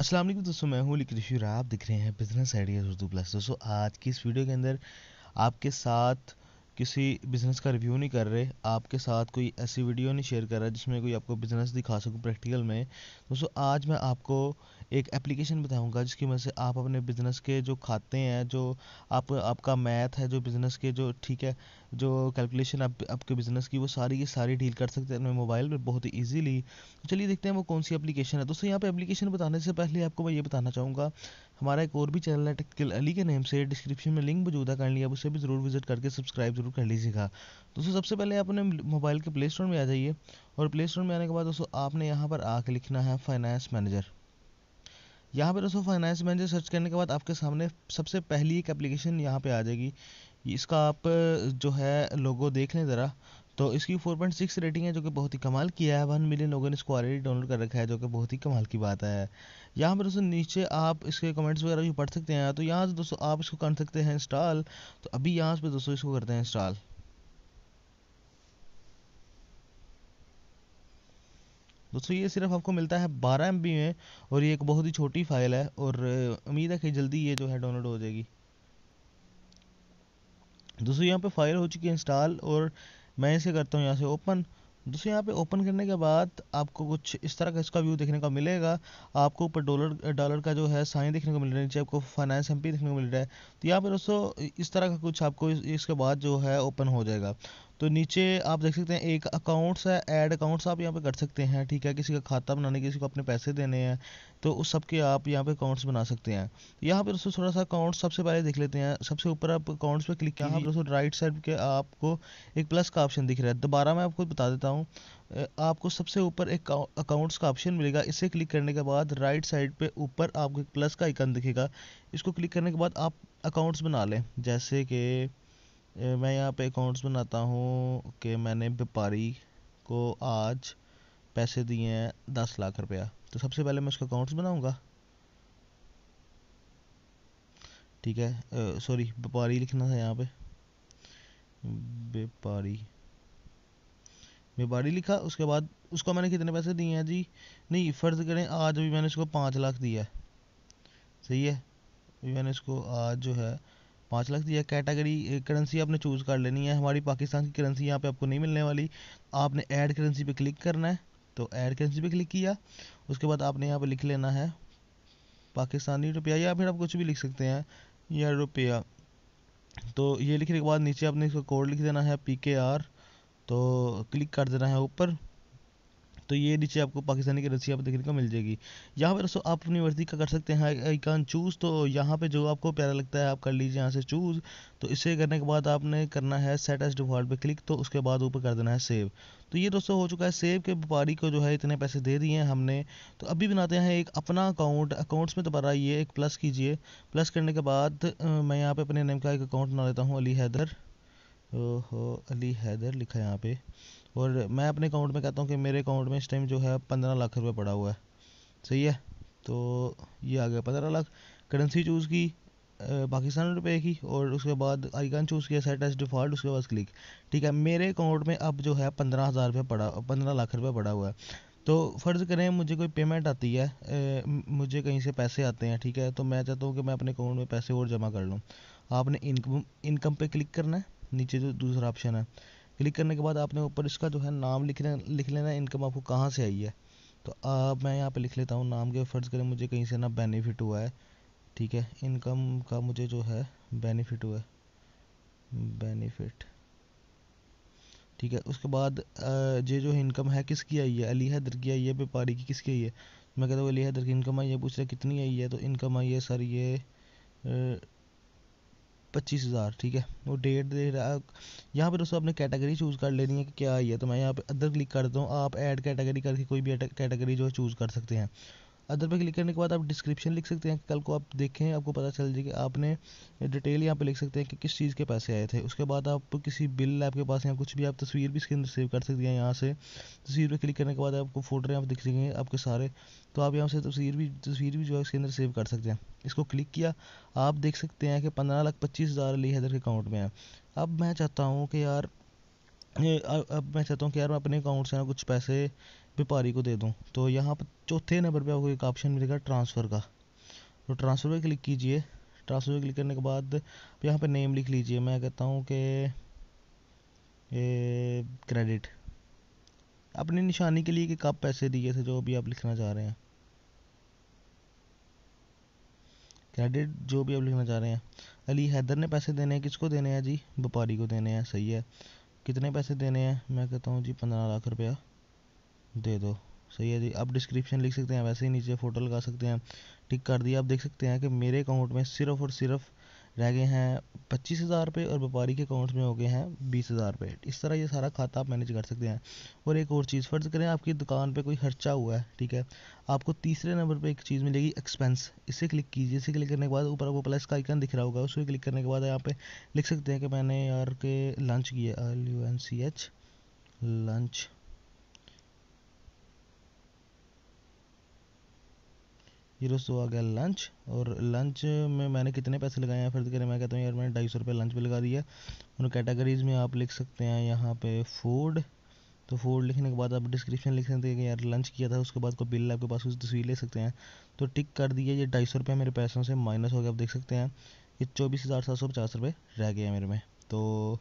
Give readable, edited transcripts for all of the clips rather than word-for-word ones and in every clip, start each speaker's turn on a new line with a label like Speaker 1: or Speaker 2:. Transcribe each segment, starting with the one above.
Speaker 1: अस्सलाम वालेकुम दोस्तों, मैं हूँ लिक्रिश और आप दिख रहे हैं बिजनेस आइडियाज़ उर्दू प्लस। दोस्तों, आज की इस वीडियो के अंदर आपके साथ किसी बिज़नेस का रिव्यू नहीं कर रहे, आपके साथ कोई ऐसी वीडियो नहीं शेयर कर रहा जिसमें कोई आपको बिज़नेस दिखा सकूं प्रैक्टिकल में। दोस्तों, आज मैं आपको एक एप्लीकेशन बताऊंगा जिसकी वजह से आप अपने बिज़नेस के जो खाते हैं, जो आपका मैथ है, जो बिज़नेस के जो ठीक है, जो कैलकुलेशन आपके बिज़नेस की, वो सारी की सारी डील कर सकते हैं अपने मोबाइल में बहुत ही ईजीली। तो चलिए देखते हैं वो कौन सी एप्लीकेशन है। दोस्तों, यहाँ पे एप्लीकेशन बताने से पहले आपको मैं ये बताना चाहूँगा, हमारा एक और भी चैनल है टेक्निकल अली के नेम से, डिस्क्रिप्शन में लिंक मौजूद है, कर लिया, आप उसे भी ज़रूर विजिट करके सब्सक्राइब जरूर कर लीजिएगा। दोस्तों, सबसे पहले आप अपने मोबाइल के प्ले स्टोर में आ जाइए और प्ले स्टोर में आने के बाद दोस्तों आपने यहाँ पर आके लिखना है फाइनेंस मैनेजर। यहाँ पर दोस्तों फाइनेंस मैनेजर सर्च करने के बाद आपके सामने सबसे पहली एक एप्लीकेशन यहाँ पे आ जाएगी। इसका आप जो है लोगो देख लें ज़रा। तो इसकी 4.6 रेटिंग है, जो कि बहुत ही कमाल की है। 1 मिलियन लोगों ने इसको ऑलरेडी डाउनलोड कर रखा है, जो कि बहुत ही कमाल की बात है। यहाँ पर दोस्तों नीचे आप इसके कमेंट्स वगैरह भी पढ़ सकते हैं, तो यहाँ से दोस्तों आप इसको कर सकते हैं इंस्टॉल। तो अभी यहाँ पे दोस्तों इसको करते हैं इंस्टॉल। दोस्तों, ये सिर्फ आपको मिलता है 12 MB में, और ये एक बहुत ही छोटी फाइल है, और उम्मीद है कि जल्दी ये जो है डाउनलोड हो जाएगी। दोस्तों, यहाँ पे फाइल हो चुकी है इंस्टॉल, और मैं इसे करता हूँ यहाँ से ओपन। दोस्तों, यहाँ पे ओपन करने के बाद आपको कुछ इस तरह का इसका व्यू देखने को मिलेगा। आपको ऊपर डॉलर डॉलर का जो है साइन देखने को मिल रहा है, नीचे आपको फाइनेंस एमपी देखने को मिल रहा है। तो यहाँ पे दोस्तों इस तरह का कुछ आपको इसके बाद जो है ओपन हो जाएगा। तो नीचे आप देख सकते हैं एक अकाउंट्स है, ऐड अकाउंट्स आप यहाँ पे कर सकते हैं, ठीक है। किसी का खाता बनाने, किसी को अपने पैसे देने हैं, तो उस सब के आप यहाँ पे अकाउंट्स बना सकते हैं। यहाँ पे दोस्तों थोड़ा सा अकाउंट सबसे पहले देख लेते हैं। सबसे ऊपर आप अकाउंट्स पे क्लिक कीजिए, यहाँ पे दोस्तों राइट साइड के आपको एक प्लस का ऑप्शन दिख रहा है। दोबारा मैं आपको बता देता हूँ, आपको सबसे ऊपर एक अकाउंट्स का ऑप्शन मिलेगा। इसे क्लिक करने के बाद राइट साइड पे ऊपर आपको एक प्लस का आइकन दिखेगा। इसको क्लिक करने के बाद आप अकाउंट्स बना लें, जैसे कि मैं यहाँ पे अकाउंट्स बनाता हूँ कि मैंने व्यापारी को आज पैसे दिए हैं 10 लाख रुपया। तो सबसे पहले मैं उसका अकाउंट्स बनाऊंगा, ठीक है। सॉरी, व्यापारी लिखना था यहाँ पे, व्यापारी। व्यापारी लिखा, उसके बाद उसको मैंने कितने पैसे दिए हैं जी, नहीं फ़र्ज़ करें आज अभी मैंने उसको 5 लाख दिया है, सही है। अभी मैंने इसको आज जो है 5 लाख दिया। कैटेगरी करेंसी आपने चूज़ कर लेनी है, हमारी पाकिस्तान की करेंसी यहाँ पे आपको नहीं मिलने वाली। आपने ऐड करेंसी पे क्लिक करना है, तो ऐड करेंसी पे क्लिक किया। उसके बाद आपने यहाँ पे लिख लेना है पाकिस्तानी रुपया, या फिर आप कुछ भी लिख सकते हैं, या रुपया। तो ये लिखने के बाद नीचे आपने इसका कोड लिख देना है PKR, तो क्लिक कर देना है ऊपर। तो ये नीचे आपको पाकिस्तानी करेंसी यहाँ पे देखने को मिल जाएगी। यहाँ पे दोस्तों आप अपनी मर्ज़ी का कर सकते हैं आइकन चूज़, तो यहाँ पे जो आपको प्यारा लगता है आप कर लीजिए यहाँ से चूज़। तो इसे करने के बाद आपने करना है सेट एज डिफ़ॉल्ट पे क्लिक, तो उसके बाद ऊपर कर देना है सेव। तो ये दोस्तों हो चुका है सेव, के व्यापारी को जो है इतने पैसे दे दिए हैं हमने। तो अभी बनाते हैं एक अपना अकाउंट। अकाउंट्स में दोबारा ये एक प्लस कीजिए। प्लस करने के बाद मैं यहाँ पे अपने नेम का एक अकाउंट बना लेता हूँ, अली हैदर। ओहो, अली हैदर लिखा है यहाँ पे। और मैं अपने अकाउंट में कहता हूँ कि मेरे अकाउंट में इस टाइम जो है 15 लाख रुपए पड़ा हुआ है, सही है। तो ये आ गया 15 लाख। करेंसी चूज़ की पाकिस्तानी रुपए की, और उसके बाद आइकन चूज़ किया सेट एज डिफ़ॉल्ट, उसके बाद क्लिक। ठीक है, मेरे अकाउंट में अब जो है 15,000 रुपये पड़ा, 15 लाख रुपये पड़ा हुआ है। तो फ़र्ज़ करें मुझे कोई पेमेंट आती है, मुझे कहीं से पैसे आते हैं, ठीक है। तो मैं चाहता हूँ कि मैं अपने अकाउंट में पैसे और जमा कर लूँ। आपने इनकम इनकम पे क्लिक करना है, नीचे जो दूसरा ऑप्शन है। क्लिक करने के बाद आपने ऊपर इसका जो है नाम लिख लेना, इनकम आपको कहाँ से आई है। तो अब मैं यहाँ पे लिख लेता हूँ नाम के, फ़र्ज़ करें मुझे कहीं से ना बेनिफिट हुआ है, ठीक है। इनकम का मुझे जो है बेनिफिट हुआ है, बेनिफिट, ठीक है। उसके बाद ये जो इनकम है किसकी आई है, अली हैदर की आई है, व्यापारी की किसकी आई है। मैं कहता हूँ अली हैदर की इनकम आई है, पूछ रहा कितनी आई है, तो इनकम आई है सर ये 25,000, ठीक है। वो डेट दे रहा है। यहाँ पे दोस्तों आपने कैटेगरी चूज़ कर लेनी है कि क्या आई है। तो मैं यहाँ पे अदर क्लिक कर देता हूँ, आप ऐड कैटेगरी करके कोई भी कैटेगरी जो है चूज़ कर सकते हैं। अदर पे क्लिक करने के बाद आप डिस्क्रिप्शन लिख सकते हैं, कल को आप देखें आपको पता चल जाए कि आपने डिटेल यहाँ पे लिख सकते हैं कि किस चीज़ के पैसे आए थे। उसके बाद आप किसी बिल आपके पास या कुछ भी, आप तस्वीर भी इसके अंदर सेव कर सकते हैं। यहाँ से तस्वीर पे क्लिक करने के बाद आपको फोल्डर यहाँ पे दिख जाएंगे आपके सारे। तो आप यहाँ से तस्वीर भी जो है इसके अंदर सेव कर सकते हैं। इसको क्लिक किया, आप देख सकते हैं कि 15,25,000 अली हैदर के अकाउंट में है। अब मैं चाहता हूँ कि यार अब मैं चाहता हूँ कि यार मैं अपने अकाउंट से ना कुछ पैसे व्यापारी को दे दूँ, तो यहाँ पर चौथे नंबर पे आपको एक ऑप्शन मिलेगा ट्रांसफ़र का। तो ट्रांसफ़र पे क्लिक कीजिए। ट्रांसफ़र पे क्लिक करने के बाद यहाँ पे नेम लिख लीजिए। मैं कहता हूँ कि क्रेडिट, अपनी निशानी के लिए कि कब पैसे दिए थे, जो भी आप लिखना चाह रहे हैं, क्रेडिट जो भी आप लिखना चाह रहे हैं। अली हैदर ने पैसे देने हैं, किसको देने हैं जी? व्यापारी को देने हैं, सही है। कितने पैसे देने हैं? मैं कहता हूँ जी 15 लाख रुपया दे दो, सही है जी। आप डिस्क्रिप्शन लिख सकते हैं, वैसे ही नीचे फ़ोटो लगा सकते हैं। टिक कर दिया। आप देख सकते हैं कि मेरे अकाउंट में सिर्फ और सिर्फ रह गए हैं 25,000 रुपये और व्यापारी के अकाउंट में हो गए हैं 20,000 रुपये। इस तरह ये सारा खाता आप मैनेज कर सकते हैं। और एक और चीज़, फ़र्ज़ करें आपकी दुकान पे कोई खर्चा हुआ है, ठीक है, आपको तीसरे नंबर पे एक चीज़ मिलेगी एक्सपेंस। इसे क्लिक कीजिए। इसे क्लिक करने के बाद ऊपर आपको प्लस का आइकन दिख रहा होगा, उसको क्लिक करने के बाद यहाँ पे लिख सकते हैं कि मैंने यार के लंच किया, LUNCH, लंच। ये दोस्तों आ गया लंच। और लंच में मैंने कितने पैसे लगाए हैं, फ़र्ज़ करें मैं कहता हूँ यार मैंने 250 रुपये लंच पे लगा दिया। और कैटेगरीज़ में आप लिख सकते हैं यहाँ पे फूड। तो फूड लिखने के बाद आप डिस्क्रिप्शन लिख सकते हैं कि यार लंच किया था, उसके बाद कोई बिल आपके पास, उसकी तस्वीर ले सकते हैं। तो टिक कर दिए। ये 250 रुपये मेरे पैसों से माइनस हो गया, आप देख सकते हैं। ये 24,750 रुपये रह गए हैं मेरे में। तो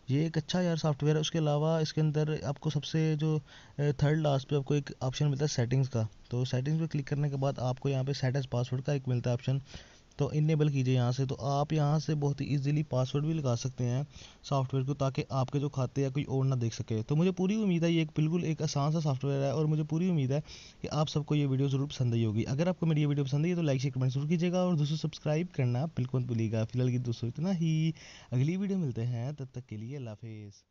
Speaker 1: ये एक अच्छा यार सॉफ्टवेयर है। उसके अलावा इसके अंदर आपको सबसे जो थर्ड लास्ट पे आपको एक ऑप्शन मिलता है सेटिंग्स का। तो सेटिंग्स पे क्लिक करने के बाद आपको यहाँ पे सेट एज पासवर्ड का एक मिलता है ऑप्शन, तो इनेबल कीजिए यहाँ से। तो आप यहाँ से बहुत ही इजीली पासवर्ड भी लगा सकते हैं सॉफ्टवेयर को, ताकि आपके जो खाते या कोई और ना देख सके। तो मुझे पूरी उम्मीद है ये एक बिल्कुल एक आसान सा सॉफ्टवेयर है, और मुझे पूरी उम्मीद है कि आप सबको ये वीडियो ज़रूर पसंद आई होगी। अगर आपको मेरी ये वीडियो पसंद आई तो लाइक शेयर कमेंट जरूर कीजिएगा, और दोस्तों सब्सक्राइब करना बिल्कुल मत भूलिएगा। फिलहाल की दोस्तों इतना ही, अगली वीडियो मिलते हैं, तब तक के लिए अल्लाह हाफिज़।